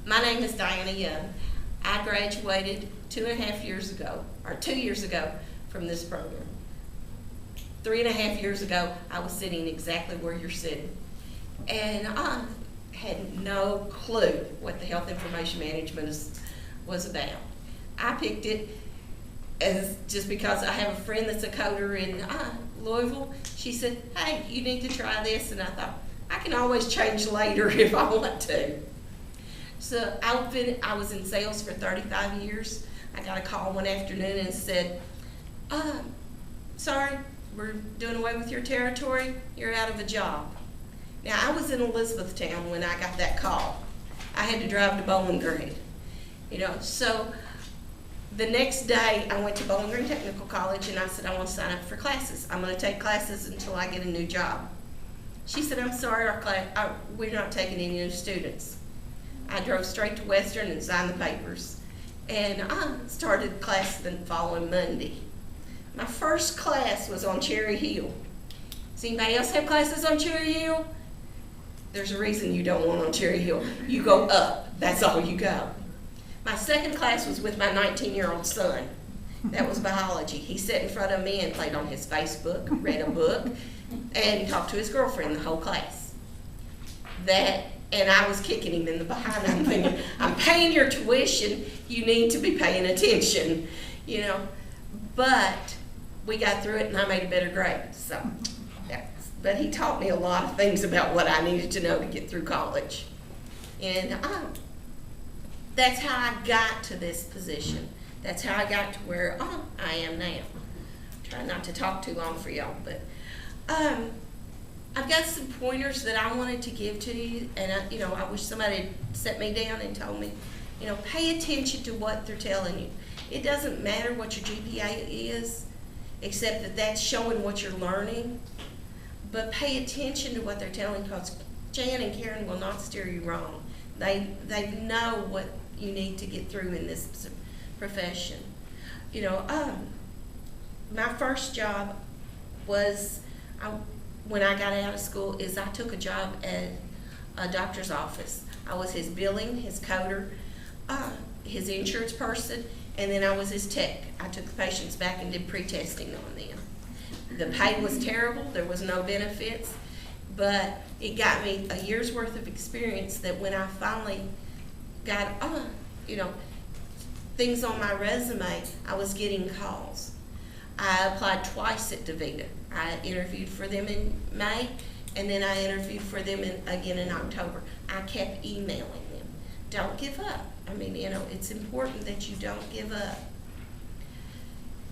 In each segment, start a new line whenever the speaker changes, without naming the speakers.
My name is Dianna Young. I graduated 2.5 years ago, or 2 years ago, from this program. 3.5 years ago, I was sitting exactly where you're sitting. And I had no clue what the health information management was about. I picked it as just because I have a friend that's a coder in Louisville. She said, hey, you need to try this. And I thought, I can always change later if I want to. So I was in sales for 35 years. I got a call one afternoon and said, sorry, we're doing away with your territory. You're out of a job. Now, I was in Elizabethtown when I got that call. I had to drive to Bowling Green. So the next day I went to Bowling Green Technical College and I said, I want to sign up for classes. I'm going to take classes until I get a new job. She said, I'm sorry, we're not taking any new students. I drove straight to Western and signed the papers. And I started class the following Monday. My first class was on Cherry Hill. Does anybody else have classes on Cherry Hill? There's a reason you don't want on Cherry Hill. You go up. That's all you go. My second class was with my 19-year-old son. That was biology. He sat in front of me and played on his Facebook, read a book, and talked to his girlfriend the whole class. And I was kicking him in the behind. I'm thinking, I'm paying your tuition. You need to be paying attention, But we got through it, and I made a better grade. But he taught me a lot of things about what I needed to know to get through college. And that's how I got to this position. That's how I got to where I am now. Try not to talk too long for y'all, but I've got some pointers that I wanted to give to you, and I wish somebody had set me down and told me, pay attention to what they're telling you. It doesn't matter what your GPA is, except that that's showing what you're learning. But pay attention to what they're telling you, because Jan and Karen will not steer you wrong. They know what you need to get through in this profession. My first job was, when I got out of school, is I took a job at a doctor's office. I was his billing, his coder, his insurance person, and then I was his tech. I took the patients back and did pre-testing on them. The pay was terrible. There was no benefits, but it got me a year's worth of experience that when I finally got, things on my resume, I was getting calls. I applied twice at DaVita. I interviewed for them in May, and then I interviewed for them again in October. I kept emailing them. Don't give up. It's important that you don't give up.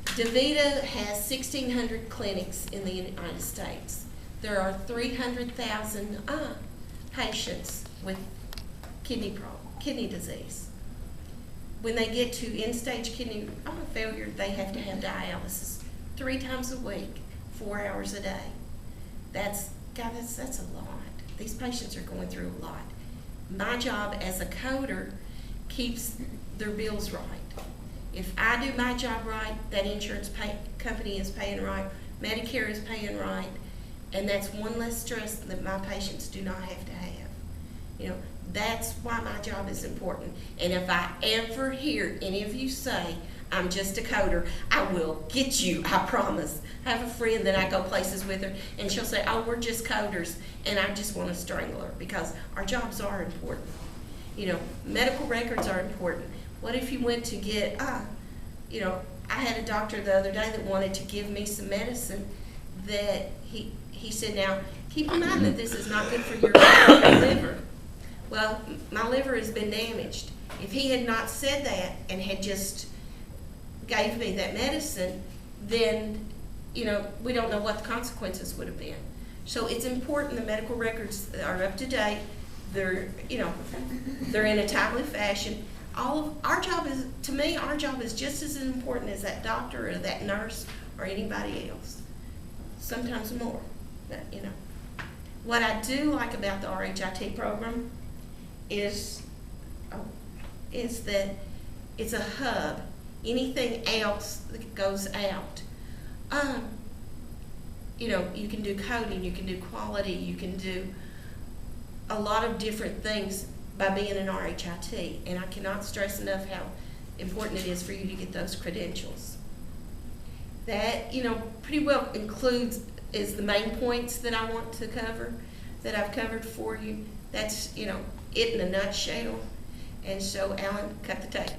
DaVita has 1,600 clinics in the United States. There are 300,000 patients with kidney disease. When they get to end-stage kidney failure, they have to have dialysis 3 times a week, 4 hours a day. That's a lot. These patients are going through a lot. My job as a coder keeps their bills right. If I do my job right, that insurance company is paying right, Medicare is paying right, and that's one less stress that my patients do not have to have. That's why my job is important. And if I ever hear any of you say, I'm just a coder, I will get you, I promise. I have a friend that I go places with her, and she'll say, we're just coders, and I just want to strangle her, because our jobs are important. Medical records are important. What if you went to get, I had a doctor the other day that wanted to give me some medicine that he said, now, keep in mind that this is not good for your liver. Well, my liver has been damaged. If he had not said that and had just gave me that medicine, then, we don't know what the consequences would have been. So it's important the medical records are up to date. They're in a timely fashion. Our job is just as important as that doctor or that nurse or anybody else. Sometimes more, but What I do like about the RHIT program is that it's a hub. Anything else that goes out, you can do coding, you can do quality, you can do a lot of different things by being an RHIT, and I cannot stress enough how important it is for you to get those credentials. That, pretty well is the main points that I want to cover, that I've covered for you. That's, it in a nutshell. And so, Alan, cut the tape.